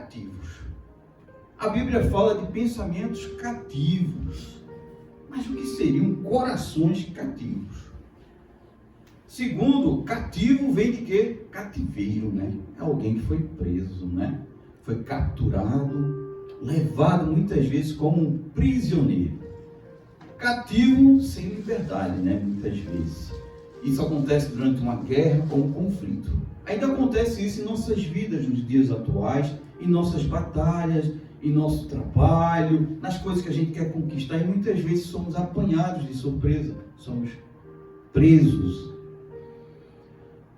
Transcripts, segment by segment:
cativos. A Bíblia fala de pensamentos cativos. Mas o que seriam corações cativos? Segundo, cativo vem de quê? Cativeiro, né? É alguém que foi preso, né? Foi capturado, levado muitas vezes como um prisioneiro. Cativo sem liberdade, né? Muitas vezes. Isso acontece durante uma guerra ou um conflito. Ainda acontece isso em nossas vidas nos dias atuais, em nossas batalhas, em nosso trabalho, nas coisas que a gente quer conquistar, e muitas vezes somos apanhados de surpresa, somos presos.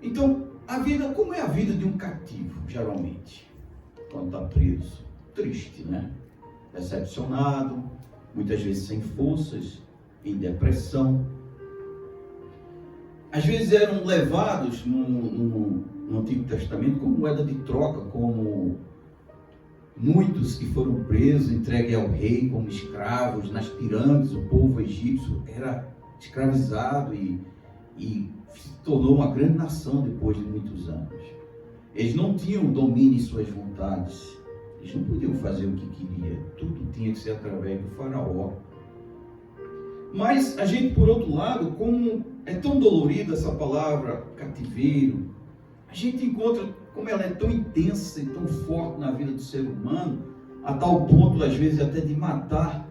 Então, a vida, como é a vida de um cativo, geralmente, quando está preso? Triste, né? Decepcionado, muitas vezes sem forças, em depressão. Às vezes eram levados no Antigo Testamento como moeda de troca, como muitos que foram presos, entregues ao rei como escravos nas pirâmides. O povo egípcio era escravizado e se tornou uma grande nação depois de muitos anos. Eles não tinham domínio em suas vontades. Eles não podiam fazer o que queriam. Tudo tinha que ser através do faraó. Mas a gente, por outro lado, como é tão dolorida essa palavra cativeiro, a gente encontra como ela é tão intensa e tão forte na vida do ser humano, a tal ponto, às vezes, até de matar.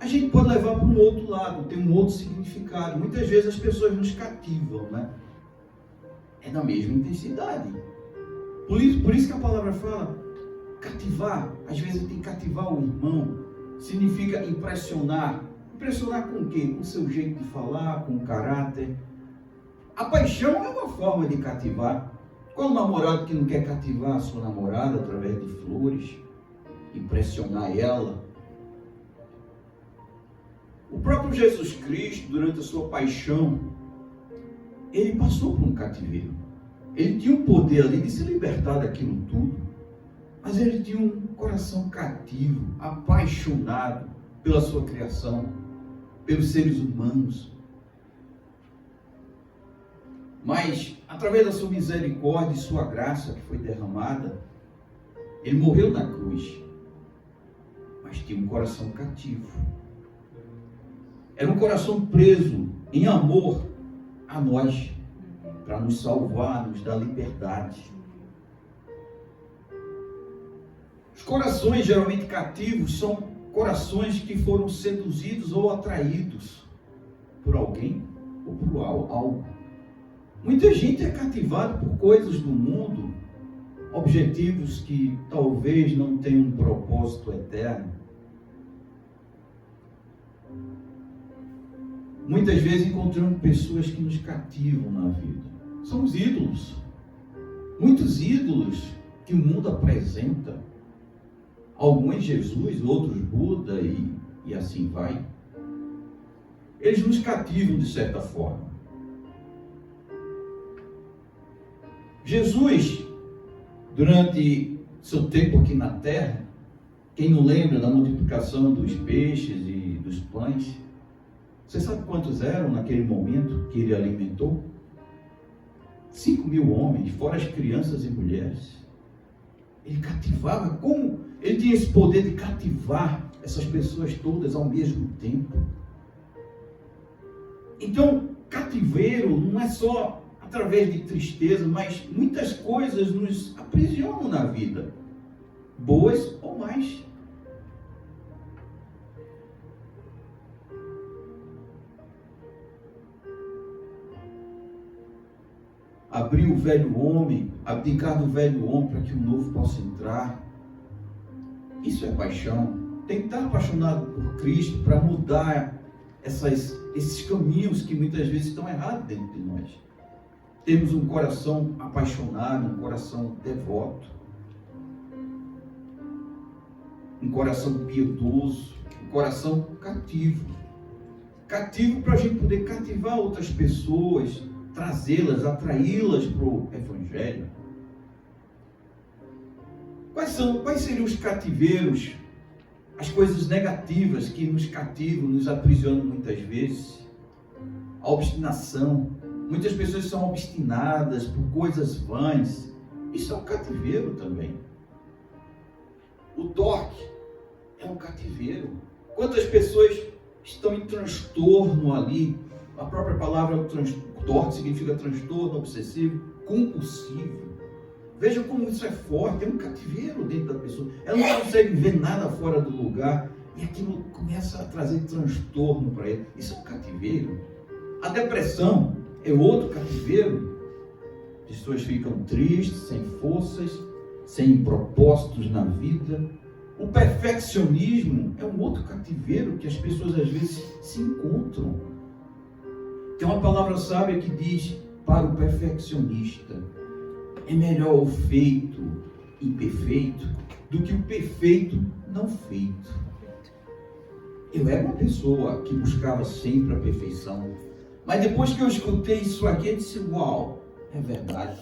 A gente pode levar para um outro lado, tem um outro significado. Muitas vezes as pessoas nos cativam, né? É na mesma intensidade. Por isso que a palavra fala, cativar. Às vezes tem que cativar o irmão. Significa impressionar. Impressionar com o quê? Com o seu jeito de falar, com o caráter. A paixão é uma forma de cativar. Qual o namorado que não quer cativar a sua namorada através de flores? Impressionar ela. O próprio Jesus Cristo, durante a sua paixão, ele passou por um cativeiro. Ele tinha o poder ali de se libertar daquilo tudo, mas ele tinha um coração cativo, apaixonado pela sua criação, pelos seres humanos. Mas, através da sua misericórdia e sua graça que foi derramada, ele morreu na cruz, mas tinha um coração cativo. Era um coração preso em amor a nós, para nos salvar, nos dar liberdade. Os corações geralmente cativos são corações que foram seduzidos ou atraídos por alguém ou por algo. Muita gente é cativada por coisas do mundo, objetivos que talvez não tenham um propósito eterno. Muitas vezes encontramos pessoas que nos cativam na vida. São os ídolos. Muitos ídolos que o mundo apresenta. Alguns Jesus, outros Buda e assim vai. Eles nos cativam de certa forma. Jesus, durante seu tempo aqui na terra, quem não lembra da multiplicação dos peixes e dos pães, você sabe quantos eram naquele momento que ele alimentou? 5.000 homens, fora as crianças e mulheres. Ele cativava, como ele tinha esse poder de cativar essas pessoas todas ao mesmo tempo. Então, cativeiro não é só através de tristeza, mas muitas coisas nos aprisionam na vida, boas ou mais. Abrir o velho homem, abdicar do velho homem para que o novo possa entrar. Isso é paixão. Tem que estar apaixonado por Cristo para mudar esses caminhos que muitas vezes estão errados dentro de nós. Temos um coração apaixonado, um coração devoto, um coração piedoso, um coração cativo. Cativo para a gente poder cativar outras pessoas, trazê-las, atraí-las para o Evangelho. Quais seriam os cativeiros, as coisas negativas que nos cativam, nos aprisionam muitas vezes? A obstinação. Muitas pessoas são obstinadas por coisas vãs. Isso é um cativeiro também. O toque é um cativeiro. Quantas pessoas estão em transtorno ali? A própria palavra toque significa transtorno obsessivo, compulsivo. Veja como isso é forte, é um cativeiro dentro da pessoa. Ela não consegue ver nada fora do lugar e aquilo começa a trazer transtorno para ele. Isso é um cativeiro. A depressão é outro cativeiro. Pessoas ficam tristes, sem forças, sem propósitos na vida. O perfeccionismo é um outro cativeiro que as pessoas às vezes se encontram. Tem uma palavra sábia que diz para o perfeccionista: é melhor o feito imperfeito do que o perfeito não feito. Eu era uma pessoa que buscava sempre a perfeição, mas depois que eu escutei isso aqui, eu disse: uau, é verdade.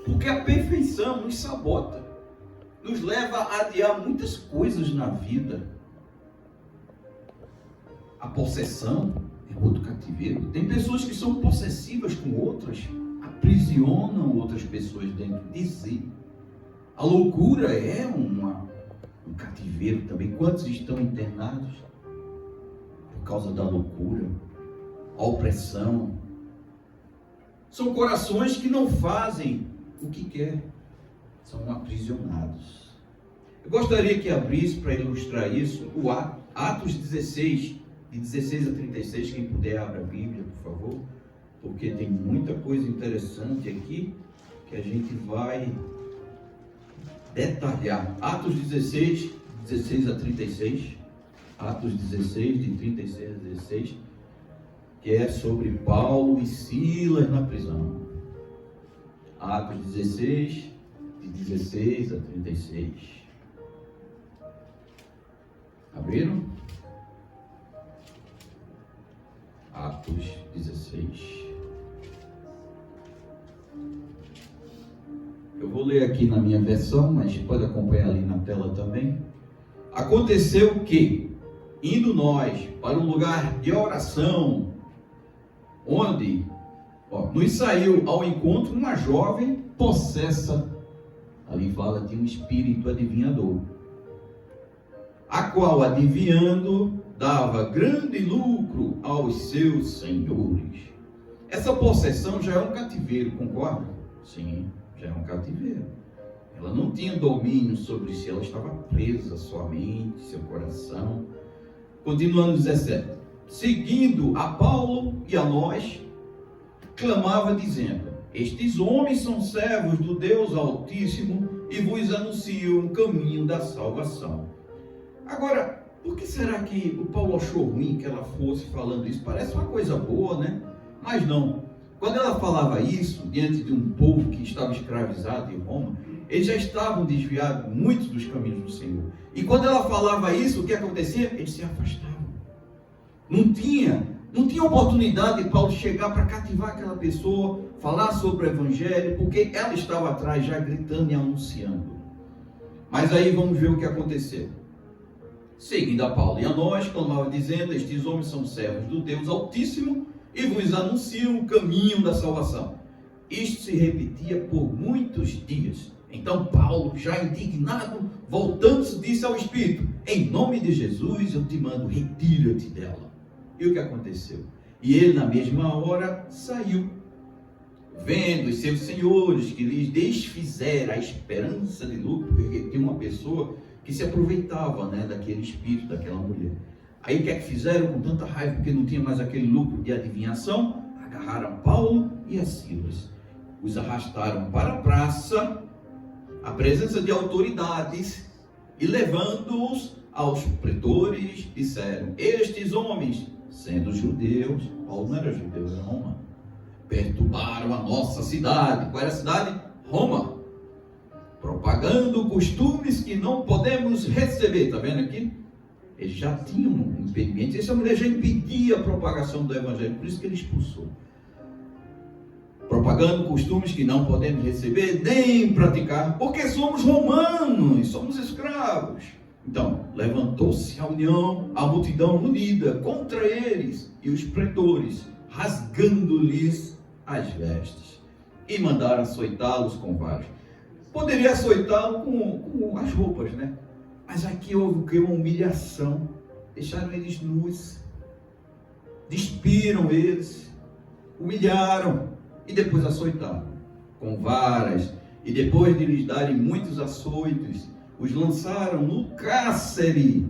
Porque a perfeição nos sabota, nos leva a adiar muitas coisas na vida. A possessão é outro cativeiro. Tem pessoas que são possessivas com outras, aprisionam outras pessoas dentro de si. A loucura é um cativeiro também. Quantos estão internados por causa da loucura? A opressão. São corações que não fazem o que quer, são aprisionados. Eu gostaria que abrisse para ilustrar isso o Atos 16, de 16 a 36, quem puder abra a Bíblia, por favor, porque tem muita coisa interessante aqui que a gente vai detalhar. Atos 16, 16 a 36, Atos 16, de 36 a 16, que é sobre Paulo e Silas na prisão. Atos 16, de 16 a 36. Abriram? Atos 16. Eu vou ler aqui na minha versão, mas pode acompanhar ali na tela também. Aconteceu que, indo nós para um lugar de oração, onde nos saiu ao encontro uma jovem possessa, ali fala de um espírito adivinhador, a qual, adivinhando, dava grande lucro aos seus senhores. Essa possessão já é um cativeiro, concorda? Sim, já é um cativeiro. Ela não tinha domínio sobre si, ela estava presa, sua mente, seu coração. Continuando 17. Seguindo a Paulo e a nós, clamava dizendo: estes homens são servos do Deus Altíssimo e vos anunciam o caminho da salvação. Agora, por que será que o Paulo achou ruim que ela fosse falando isso? Parece uma coisa boa, né? Mas não. Quando ela falava isso, diante de um povo que estava escravizado em Roma, eles já estavam desviados muitos dos caminhos do Senhor. E quando ela falava isso, o que acontecia? Eles se afastavam. Não tinha oportunidade de Paulo chegar para cativar aquela pessoa, falar sobre o Evangelho, porque ela estava atrás já gritando e anunciando. Mas aí vamos ver o que aconteceu. Seguindo a Paulo e a nós, clamava dizendo: estes homens são servos do Deus Altíssimo e vos anunciam o caminho da salvação. Isto se repetia por muitos dias. Então Paulo, já indignado, voltando-se, disse ao Espírito: em nome de Jesus eu te mando, retira-te dela. E o que aconteceu? E ele na mesma hora saiu, vendo os seus senhores que lhes desfizeram a esperança de lucro, porque tinha uma pessoa que se aproveitava, daquele espírito, daquela mulher. Aí o que é que fizeram? Com tanta raiva, porque não tinha mais aquele lucro de adivinhação, agarraram Paulo e a Silas, os arrastaram para a praça, à presença de autoridades, e levando-os aos pretores, disseram: estes homens, sendo judeus, Paulo não era judeu, era romano, perturbaram a nossa cidade. Qual era a cidade? Roma. Propagando costumes que não podemos receber. Está vendo aqui? Eles já tinham um impedimento. Essa mulher já impedia a propagação do Evangelho, por isso que ele expulsou. Propagando costumes que não podemos receber nem praticar, porque somos romanos, somos escravos. Então, levantou-se a multidão unida contra eles e os pretores, rasgando-lhes as vestes, e mandaram açoitá-los com varas. Poderia açoitá-lo com as roupas, Mas aqui houve o que? Uma humilhação. Deixaram eles nus. Despiram eles. Humilharam. E depois açoitaram. Com varas. E depois de lhes darem muitos açoites, os lançaram no cárcere.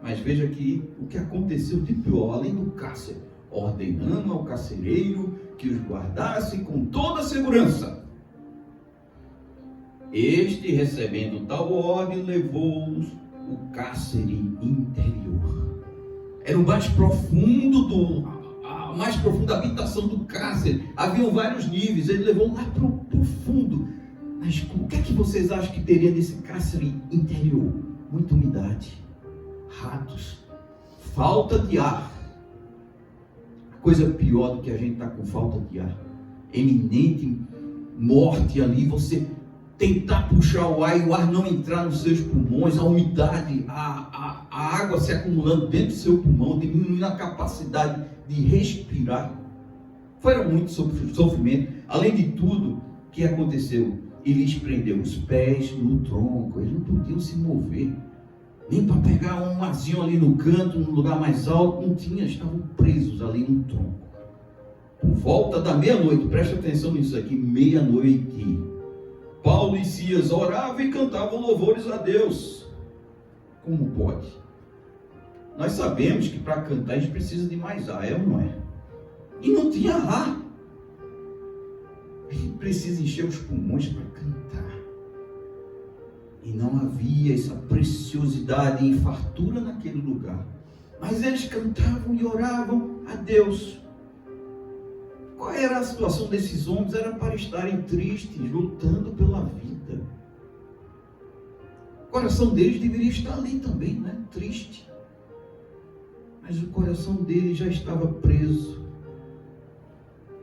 Mas veja aqui o que aconteceu de pior, além do cárcere. Ordenando ao carcereiro que os guardasse com toda a segurança. Este, recebendo tal ordem, levou-os o cárcere interior. Era o mais profundo a mais profunda habitação do cárcere. Haviam vários níveis, ele levou lá para o fundo. Mas o que é que vocês acham que teria nesse cárcere interior? Muita umidade, ratos, falta de ar. A coisa pior do que a gente estar com falta de ar, eminente morte ali, você tentar puxar o ar e o ar não entrar nos seus pulmões, a umidade, a água se acumulando dentro do seu pulmão, diminuindo a capacidade de respirar. Foi muito sofrimento. Além de tudo, o que aconteceu? Ele lhes prendeu os pés no tronco, eles não podiam se mover, nem para pegar um arzinho ali no canto, num lugar mais alto, não tinha, estavam presos ali no tronco. Por volta da meia-noite, presta atenção nisso aqui, meia-noite, Paulo e Silas oravam e cantavam louvores a Deus. Como pode? Nós sabemos que para cantar a gente precisa de mais ar, é ou não é? E não tinha ar. A gente precisa encher os pulmões para cantar. E não havia essa preciosidade e fartura naquele lugar. Mas eles cantavam e oravam a Deus. Qual era a situação desses homens? Era para estarem tristes, lutando pela vida. O coração deles deveria estar ali também, né? Triste. Mas o coração deles já estava preso.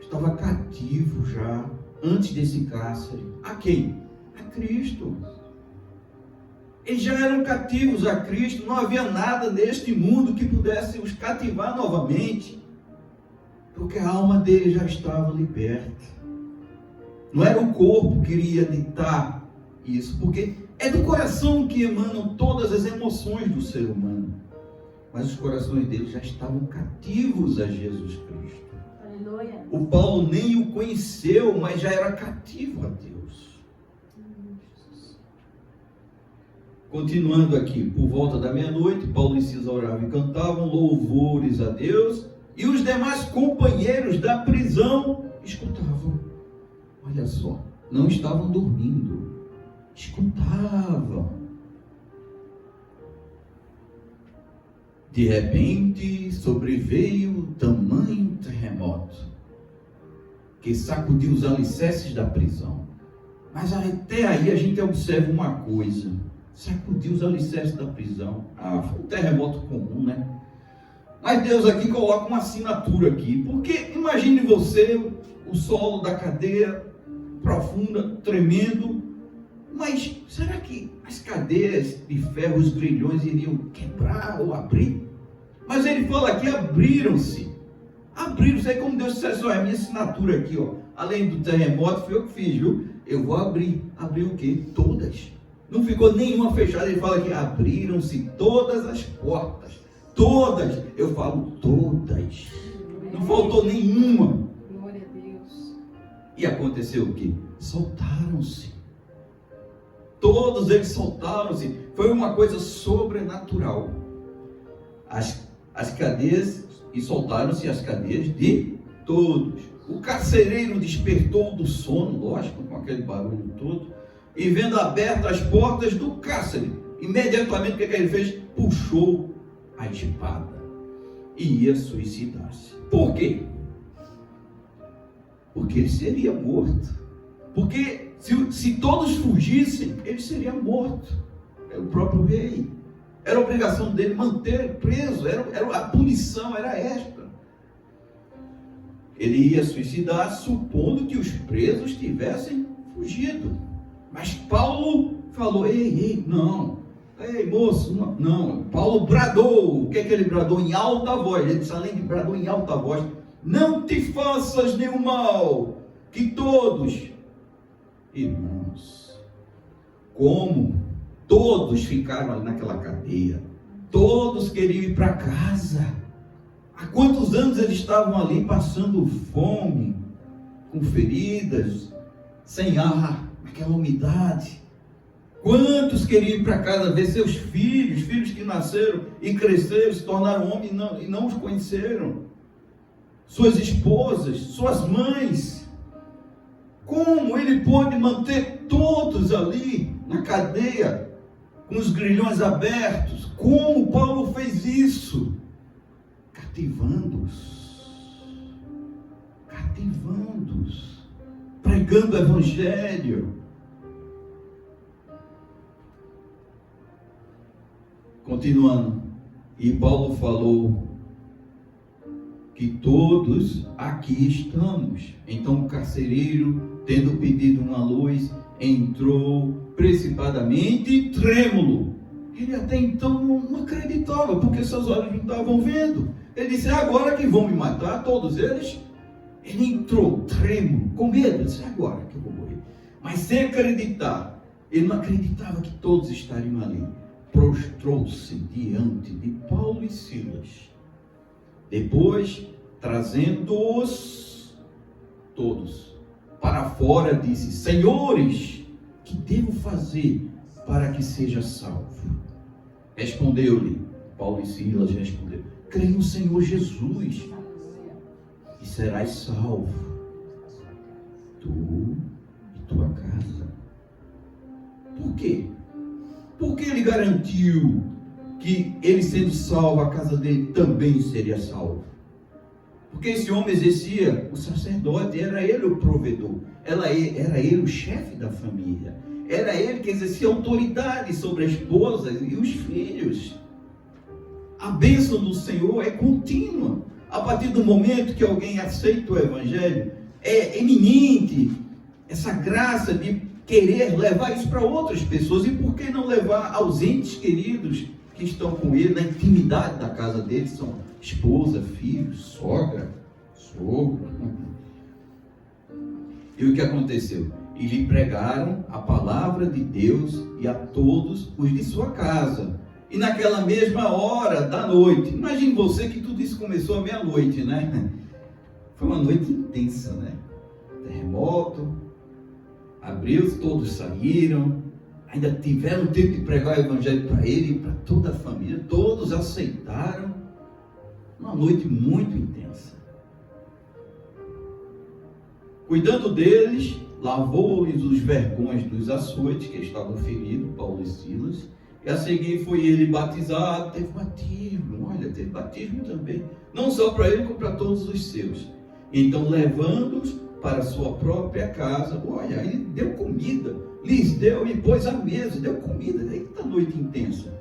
Estava cativo já, antes desse cárcere. A quem? A Cristo. Eles já eram cativos a Cristo, não havia nada neste mundo que pudesse os cativar novamente, porque a alma deles já estava liberta. Não era o corpo que iria ditar isso, porque é do coração que emanam todas as emoções do ser humano. Mas os corações deles já estavam cativos a Jesus Cristo. Aleluia. O Paulo nem o conheceu, mas já era cativo a Deus. Continuando aqui, por volta da meia-noite, Paulo e Silas oravam e cantavam louvores a Deus, e os demais companheiros da prisão escutavam. Olha só, não estavam dormindo, escutavam. De repente sobreveio tamanho terremoto que sacudiu os alicerces da prisão. Mas até aí a gente observa uma coisa: sacudiu os alicerces da prisão. Foi um terremoto comum, né? Mas Deus aqui coloca uma assinatura aqui, porque imagine você, o solo da cadeia profunda, tremendo, mas será que as cadeias de ferro, os grilhões iriam quebrar ou abrir? Mas ele fala aqui, abriram-se, é como Deus dissesse: olha, a minha assinatura aqui, ó, além do terremoto, foi eu que fiz, viu? Eu vou abrir o quê? Todas. Não ficou nenhuma fechada. Ele fala que abriram-se todas as portas. Todas. Eu falo todas. Não faltou nenhuma. Glória a Deus. E aconteceu o quê? Soltaram-se. Todos eles soltaram-se. Foi uma coisa sobrenatural. As cadeias, e soltaram-se as cadeias de todos. O carcereiro despertou do sono, lógico, com aquele barulho todo, e vendo abertas as portas do cárcere, imediatamente o que ele fez? Puxou a espada e ia suicidar-se. Por quê? Porque ele seria morto. Porque se todos fugissem, ele seria morto. Era o próprio rei. Era a obrigação dele manter preso. A punição era esta. Ele ia suicidar, supondo que os presos tivessem fugido. Mas Paulo falou: ei, não. Ei, moço, não. Paulo bradou. O que é que ele bradou? Em alta voz. Ele disse, além de bradou em alta voz: não te faças nenhum mal, que todos, irmãos, como Todos ficaram ali naquela cadeia. Todos queriam ir para casa. Há quantos anos eles estavam ali passando fome, com feridas, sem ar, aquela umidade? Quantos queriam ir para casa ver seus filhos, filhos que nasceram e cresceram, se tornaram homens e não os conheceram? Suas esposas, suas mães. Como ele pôde manter todos ali na cadeia, com os grilhões abertos? Como Paulo fez isso? Cativando-os, pregando o evangelho. Continuando, e Paulo falou que todos aqui estamos. Então o carcereiro, tendo pedido uma luz, entrou precipitadamente trêmulo. Ele até então não acreditava, porque seus olhos não estavam vendo. Ele disse: é agora que vão me matar, todos eles. Ele entrou trêmulo, com medo. Ele disse: é agora que eu vou morrer. Mas sem acreditar, ele não acreditava que todos estariam ali. Prostrou-se diante de Paulo e Silas. Depois, trazendo-os todos para fora, disse: senhores, que devo fazer para que seja salvo? Respondeu-lhe, Paulo e Silas responderam: creia no Senhor Jesus e serás salvo, tu e tua casa. Por quê? Porque ele garantiu que ele sendo salvo, a casa dele também seria salva. Porque esse homem exercia o sacerdote, era ele o provedor, era ele o chefe da família, era ele que exercia autoridade sobre a esposa e os filhos. A bênção do Senhor é contínua. A partir do momento que alguém aceita o Evangelho, é eminente essa graça de querer levar isso para outras pessoas. E por que não levar aos entes queridos que estão com ele, na intimidade da casa dele? São esposa, filho, sogra, sogro. E o que aconteceu? E lhe pregaram a palavra de Deus e a todos os de sua casa. E naquela mesma hora da noite, imagine você que tudo isso começou à meia-noite, né? Foi uma noite intensa, né? Terremoto, abriu-se, todos saíram, ainda tiveram tempo de pregar o evangelho para ele e para toda a família, todos aceitaram. Uma noite muito intensa. Cuidando deles, lavou-lhes os vergões dos açoites que estavam feridos, Paulo e Silas. E a seguir foi ele batizado, teve batismo, teve batismo também, não só para ele, como para todos os seus. Então, levando-os para a sua própria casa, ele deu comida, lhes deu e pôs à mesa, deu comida. Eita noite intensa,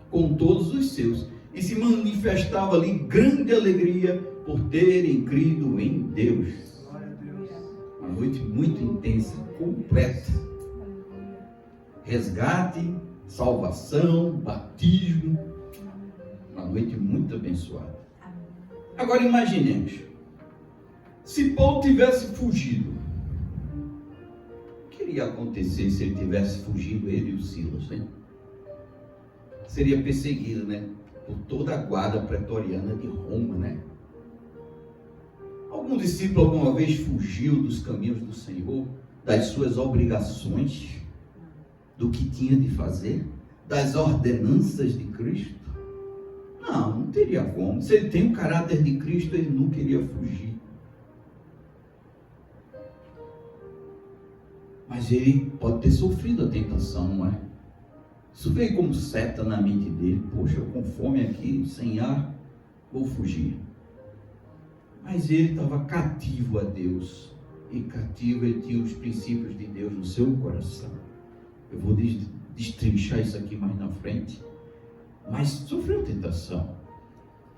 com todos os seus. E se manifestava ali grande alegria por terem crido em Deus. Uma noite muito intensa, completa. Resgate, salvação, batismo, uma noite muito abençoada. Agora imaginemos, se Paulo tivesse fugido, o que iria acontecer se ele tivesse fugido, ele e o Silas, hein? Seria perseguido, né? Por toda a guarda pretoriana de Roma, né? Algum discípulo alguma vez fugiu dos caminhos do Senhor, das suas obrigações, do que tinha de fazer, das ordenanças de Cristo? Não teria como. Se ele tem o caráter de Cristo, ele não queria fugir. Mas ele pode ter sofrido a tentação, não é? Isso veio como seta na mente dele. Poxa, eu com fome aqui, sem ar, vou fugir. Mas ele estava cativo a Deus. E cativo, ele tinha os princípios de Deus no seu coração. Eu vou destrinchar isso aqui mais na frente. Mas sofreu tentação.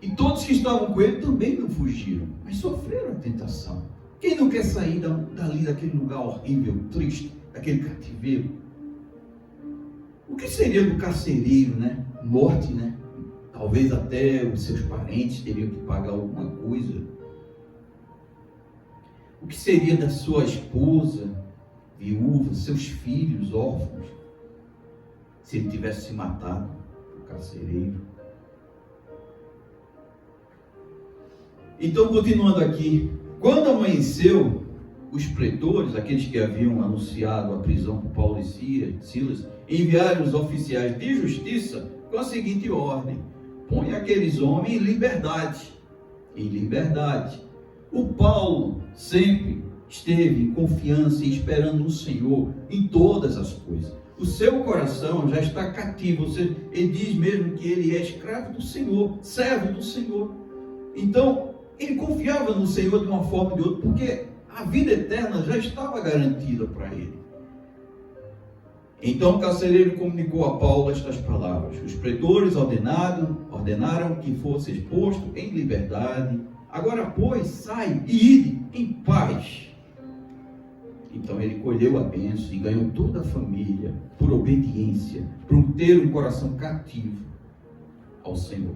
E todos que estavam com ele também não fugiram, mas sofreram a tentação. Quem não quer sair dali, daquele lugar horrível, triste, daquele cativeiro? O que seria do carcereiro, né? Morte, né? Talvez até os seus parentes teriam que pagar alguma coisa. O que seria da sua esposa, viúva, seus filhos, órfãos? se ele tivesse se matado, o carcereiro. Então, continuando aqui, quando amanheceu, os pretores, aqueles que haviam anunciado a prisão por Paulo e Silas, enviaram os oficiais de justiça com a seguinte ordem: põe aqueles homens em liberdade. Em liberdade. O Paulo sempre esteve em confiança e esperando no Senhor em todas as coisas. O seu coração já está cativo. Ele diz mesmo que ele é escravo do Senhor, servo do Senhor. Então, ele confiava no Senhor de uma forma ou de outra, porque a vida eterna já estava garantida para ele. Então o carcereiro comunicou a Paulo estas palavras: os pretores ordenaram que fosse exposto em liberdade. Agora, pois, sai e ide em paz. Então ele colheu a bênção e ganhou toda a família por obediência, por ter um coração cativo ao Senhor.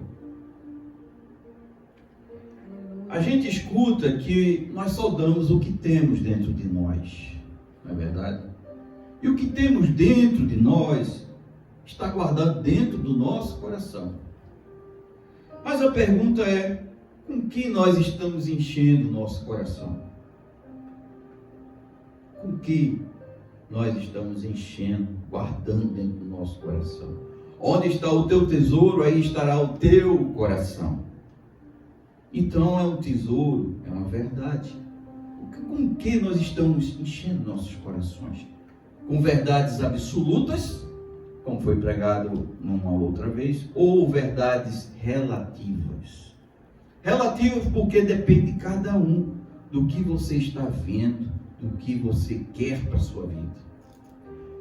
A gente escuta que nós só damos o que temos dentro de nós, não é verdade? E o que temos dentro de nós está guardado dentro do nosso coração. Mas a pergunta é: com que nós estamos enchendo o nosso coração? Com que nós estamos enchendo, guardando dentro do nosso coração? Onde está o teu tesouro, aí estará o teu coração. Então é um tesouro, é uma verdade. Com que nós estamos enchendo nossos corações? Com verdades absolutas, como foi pregado numa outra vez, ou verdades relativas? Relativas porque depende de cada um, do que você está vendo, do que você quer para a sua vida.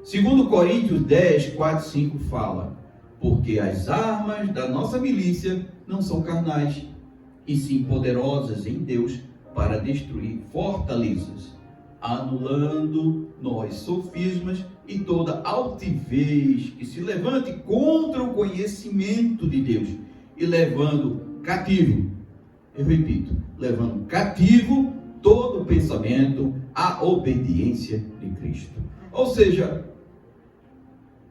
Segundo Coríntios 10, 4, 5 fala: porque as armas da nossa milícia não são carnais, e sim poderosas em Deus para destruir fortalezas, anulando nós sofismas e toda altivez que se levante contra o conhecimento de Deus, e levando cativo, eu repito, levando cativo todo pensamento à obediência de Cristo. Ou seja,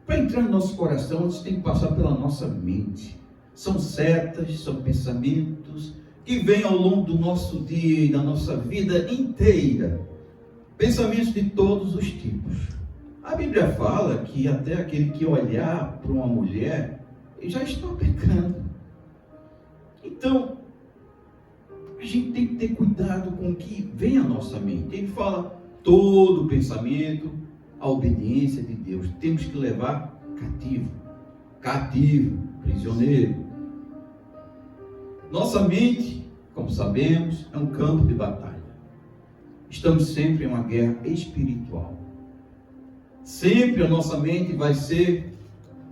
para entrar no nosso coração, isso tem que passar pela nossa mente. São setas, são pensamentos que vêm ao longo do nosso dia e da nossa vida inteira. Pensamentos de todos os tipos. A Bíblia fala que até aquele que olhar para uma mulher, ele já está pecando. Então, a gente tem que ter cuidado com o que vem à nossa mente. Ele fala: todo pensamento à obediência de Deus. Temos que levar cativo, prisioneiro. Nossa mente, como sabemos, é um campo de batalha. Estamos sempre em uma guerra espiritual. Sempre a nossa mente vai ser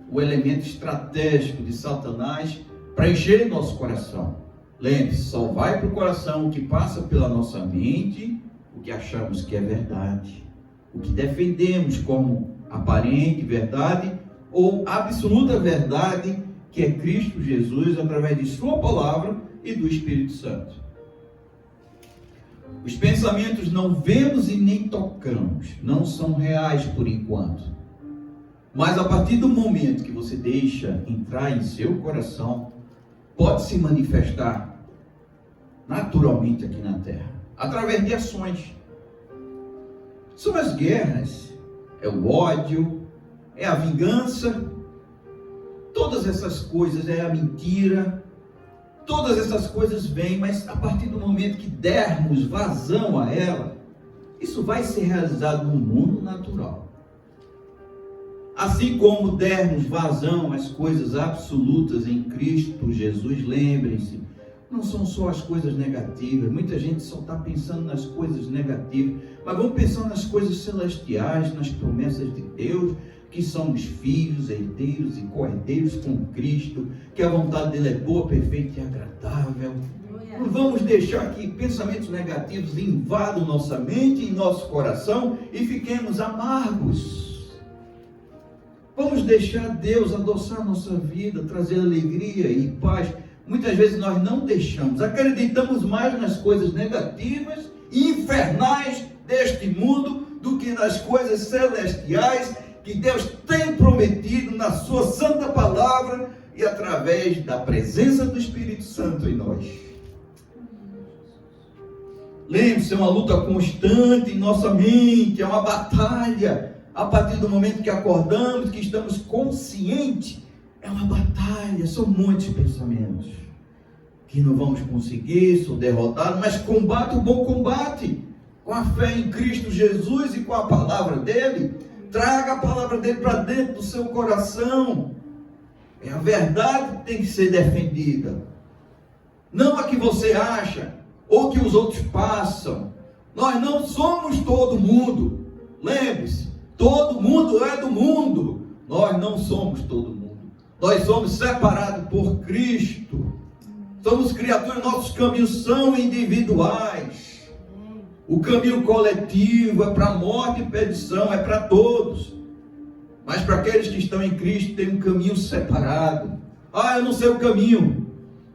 o elemento estratégico de Satanás para encher nosso coração. Lembre-se, só vai para o coração o que passa pela nossa mente, o que achamos que é verdade, o que defendemos como aparente verdade ou absoluta verdade, que é Cristo Jesus, através de sua palavra e do Espírito Santo. Os pensamentos não vemos e nem tocamos, não são reais por enquanto. Mas a partir do momento que você deixa entrar em seu coração, pode se manifestar naturalmente aqui na terra, através de ações. São as guerras, é o ódio, é a vingança, todas essas coisas, é a mentira, todas essas coisas vêm, mas a partir do momento que dermos vazão a ela, isso vai ser realizado no mundo natural. Assim como dermos vazão às coisas absolutas em Cristo Jesus, lembrem-se, não são só as coisas negativas. Muita gente só está pensando nas coisas negativas, mas vamos pensar nas coisas celestiais, nas promessas de Deus, que somos filhos, herdeiros e co-herdeiros com Cristo, que a vontade dele é boa, perfeita e agradável. Não vamos deixar que pensamentos negativos invadam nossa mente e nosso coração e fiquemos amargos. Vamos deixar Deus adoçar nossa vida, trazer alegria e paz. Muitas vezes nós não deixamos, acreditamos mais nas coisas negativas e infernais deste mundo do que nas coisas celestiais que Deus tem prometido na sua santa palavra e através da presença do Espírito Santo em nós. Lembre-se, é uma luta constante em nossa mente, é uma batalha. A partir do momento que acordamos, que estamos conscientes, é uma batalha, são muitos pensamentos que não vamos conseguir, sou derrotado, mas combate o bom combate, com a fé em Cristo Jesus e com a palavra dele. Traga a palavra dele para dentro do seu coração. É a verdade que tem que ser defendida, não a que você acha, ou que os outros passam. Nós não somos todo mundo. Lembre-se, todo mundo é do mundo. Nós não somos todo mundo. Nós somos separados por Cristo. Somos criaturas, nossos caminhos são individuais. O caminho coletivo é para a morte e perdição, é para todos. Mas para aqueles que estão em Cristo tem um caminho separado. Eu não sei o caminho,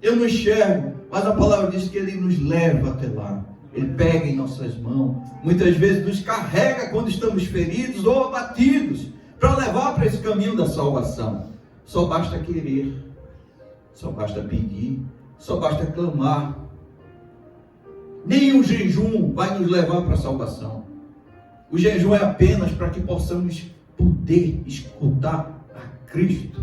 eu não enxergo, mas a palavra diz que Ele nos leva até lá. Ele pega em nossas mãos, muitas vezes nos carrega quando estamos feridos ou abatidos, para levar para esse caminho da salvação. Só basta querer, só basta pedir, só basta clamar. Nem o jejum vai nos levar para a salvação. O jejum é apenas para que possamos poder escutar a Cristo.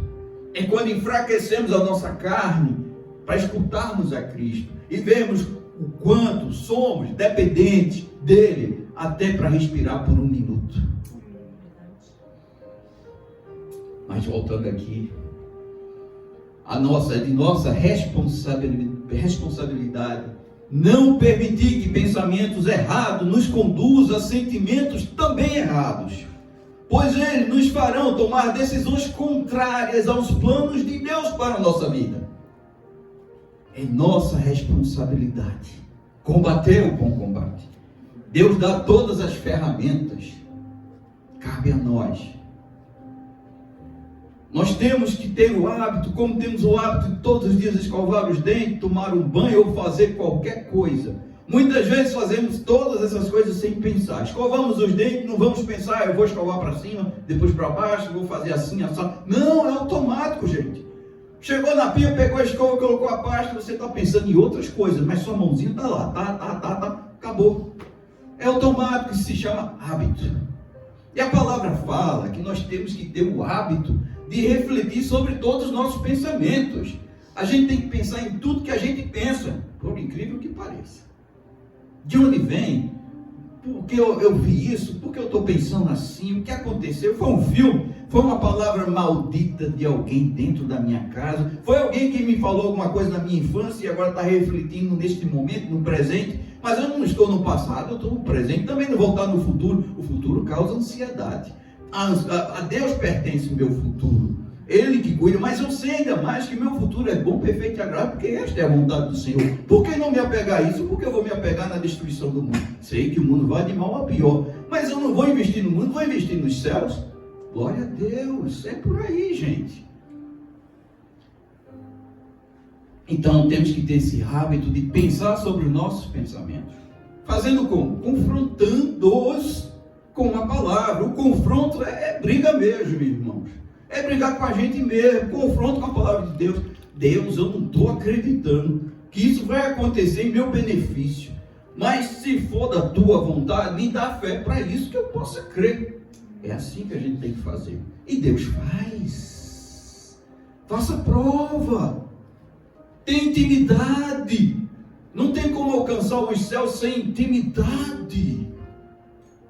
É quando enfraquecemos a nossa carne para escutarmos a Cristo e vemos o quanto somos dependentes dele, até para respirar por um minuto. Mas voltando aqui, é de nossa responsabilidade não permitir que pensamentos errados nos conduzam a sentimentos também errados, pois eles nos farão tomar decisões contrárias aos planos de Deus para a nossa vida. É nossa responsabilidade combater o bom combate. Deus dá todas as ferramentas, cabe a nós. Nós temos que ter o hábito, como temos o hábito de todos os dias escovar os dentes, tomar um banho ou fazer qualquer coisa. Muitas vezes fazemos todas essas coisas sem pensar. Escovamos os dentes, não vamos pensar, eu vou escovar para cima, depois para baixo, vou fazer assim, assim. Não, é automático, gente. Chegou na pia, pegou a escova, colocou a pasta, você está pensando em outras coisas, mas sua mãozinha está lá, tá, acabou. É automático, isso se chama hábito. E a palavra fala que nós temos que ter o hábito de refletir sobre todos os nossos pensamentos. A gente tem que pensar em tudo que a gente pensa, por incrível que pareça. De onde vem? Por que eu vi isso? Por que eu estou pensando assim? O que aconteceu? Foi um filme? Foi uma palavra maldita de alguém dentro da minha casa? Foi alguém que me falou alguma coisa na minha infância e agora está refletindo neste momento, no presente? Mas eu não estou no passado, eu estou no presente. Também não vou estar no futuro. O futuro causa ansiedade. A Deus pertence o meu futuro. Ele que cuida, mas eu sei ainda mais que meu futuro é bom, perfeito e agradável, porque esta é a vontade do Senhor. Por que não me apegar a isso? Porque eu vou me apegar na destruição do mundo. Sei que o mundo vai de mal a pior, mas eu não vou investir no mundo, vou investir nos céus. Glória a Deus, é por aí, gente. Então temos que ter esse hábito de pensar sobre os nossos pensamentos. Fazendo como? Confrontando-os com a palavra. O confronto é briga mesmo, meus irmãos. É brigar com a gente mesmo, confronto com a palavra de Deus. Deus, eu não estou acreditando que isso vai acontecer em meu benefício. Mas se for da tua vontade, me dá fé para isso que eu possa crer. É assim que a gente tem que fazer. E Deus faz. Faça prova. Tem intimidade. Não tem como alcançar os céus sem intimidade.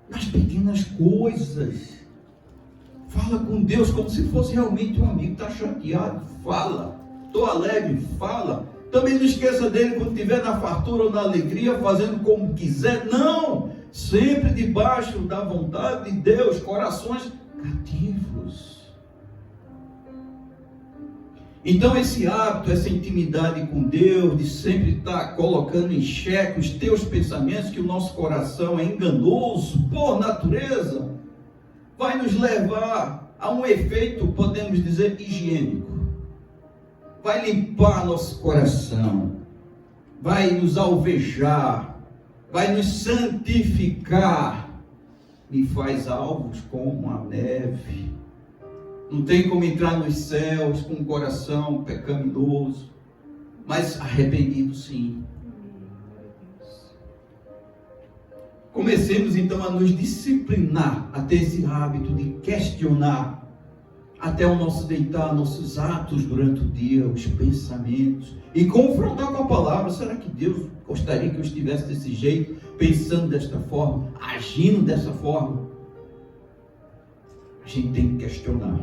Nas pequenas coisas. Fala com Deus como se fosse realmente um amigo. Está chateado? Fala. Estou alegre? Fala. Também não esqueça dele quando estiver na fartura ou na alegria, fazendo como quiser. Não! Sempre debaixo da vontade de Deus. Corações cativos. Então esse hábito, essa intimidade com Deus, de sempre estar colocando em xeque os teus pensamentos, que o nosso coração é enganoso por natureza, vai nos levar a um efeito, podemos dizer, higiênico. Vai limpar nosso coração, vai nos alvejar, vai nos santificar. me faz alvos como a neve. Não tem como entrar nos céus com um coração pecaminoso, mas arrependido sim. Comecemos então a nos disciplinar, a ter esse hábito de questionar até o nosso deitar, nossos atos durante o dia, os pensamentos, e confrontar com a palavra. Será que Deus gostaria que eu estivesse desse jeito, pensando desta forma, agindo dessa forma? A gente tem que questionar.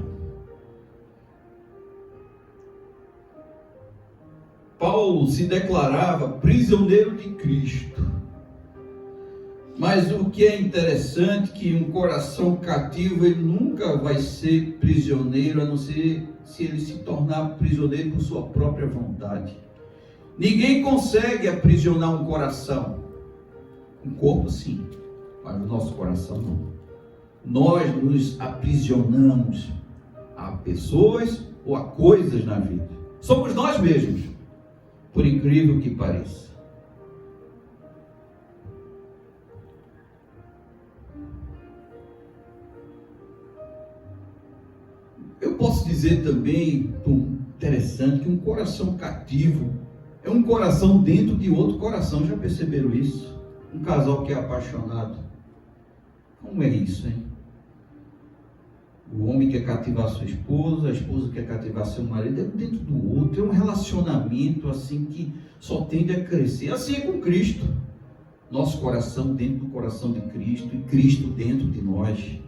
Paulo se declarava prisioneiro de Cristo. Mas o que é interessante é que um coração cativo, ele nunca vai ser prisioneiro, a não ser se ele se tornar prisioneiro por sua própria vontade. Ninguém consegue aprisionar um coração. Um corpo sim, mas o nosso coração não. Nós nos aprisionamos a pessoas ou a coisas na vida. Somos nós mesmos, por incrível que pareça. Eu posso dizer também, interessante, que um coração cativo é um coração dentro de outro coração. Já perceberam isso? Um casal que é apaixonado. Como é isso, hein? O homem quer cativar sua esposa, a esposa quer cativar seu marido, é dentro do outro. É um relacionamento assim que só tende a crescer. Assim é com Cristo. Nosso coração dentro do coração de Cristo e Cristo dentro de nós.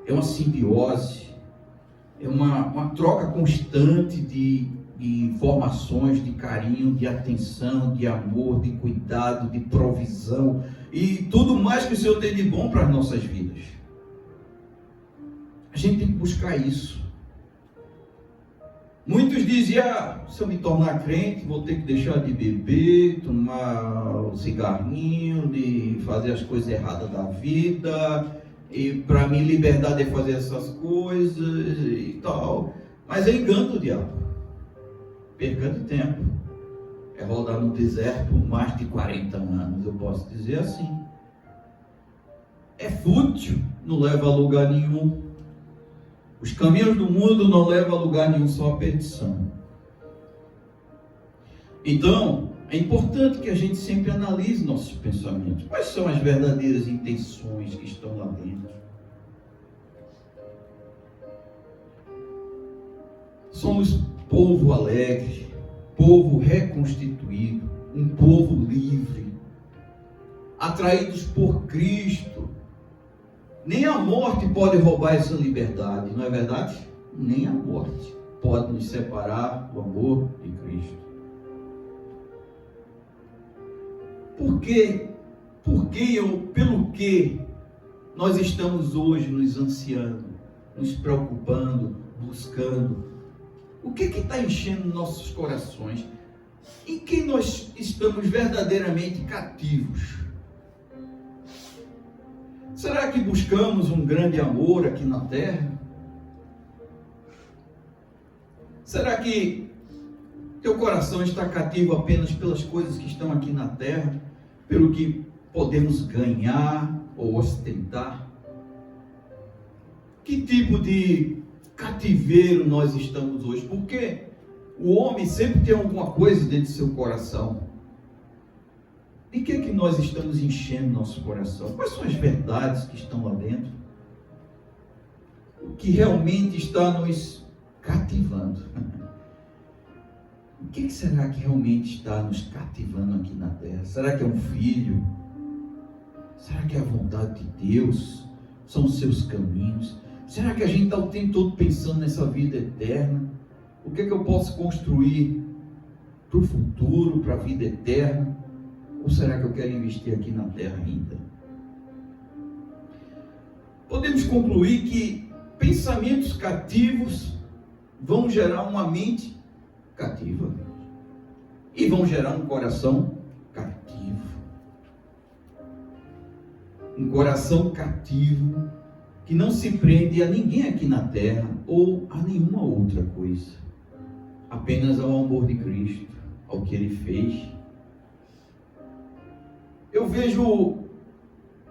É uma simbiose, é uma troca constante de informações, de carinho, de atenção, de amor, de cuidado, de provisão e tudo mais que o Senhor tem de bom para as nossas vidas. A gente tem que buscar isso. Muitos dizem, se eu me tornar crente, vou ter que deixar de beber, tomar o cigarrinho, de fazer as coisas erradas da vida, e para mim liberdade é fazer essas coisas e tal. Mas é engano do diabo. Perca de tempo. É rodar no deserto por mais de 40 anos, eu posso dizer assim. É fútil, não leva a lugar nenhum. Os caminhos do mundo não levam a lugar nenhum, só a perdição. Então, é importante que a gente sempre analise nossos pensamentos. Quais são as verdadeiras intenções que estão lá dentro? Somos povo alegre, povo reconstituído, um povo livre, atraídos por Cristo. Nem a morte pode roubar essa liberdade, não é verdade? Nem a morte pode nos separar do amor de Cristo. Pelo que nós estamos hoje nos ansiando, nos preocupando, buscando? O que está enchendo nossos corações? Em que nós estamos verdadeiramente cativos? Será que buscamos um grande amor aqui na terra? Será que teu coração está cativo apenas pelas coisas que estão aqui na terra? Pelo que podemos ganhar ou ostentar? Que tipo de cativeiro nós estamos hoje? Porque o homem sempre tem alguma coisa dentro do seu coração. De que nós estamos enchendo nosso coração? Quais são as verdades que estão lá dentro? O que realmente está nos cativando? O que será que realmente está nos cativando aqui na terra? Será que é um filho? Será que é a vontade de Deus? São os seus caminhos? Será que a gente está o tempo todo pensando nessa vida eterna? O que eu posso construir para o futuro, para a vida eterna? Ou será que eu quero investir aqui na terra ainda? Podemos concluir que pensamentos cativos vão gerar uma mente cativa e vão gerar um coração cativo. Um coração cativo que não se prende a ninguém aqui na terra ou a nenhuma outra coisa, apenas ao amor de Cristo, ao que Ele fez. Eu vejo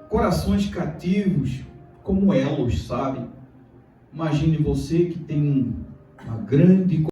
corações cativos como elos, sabe? Imagine você que tem uma grande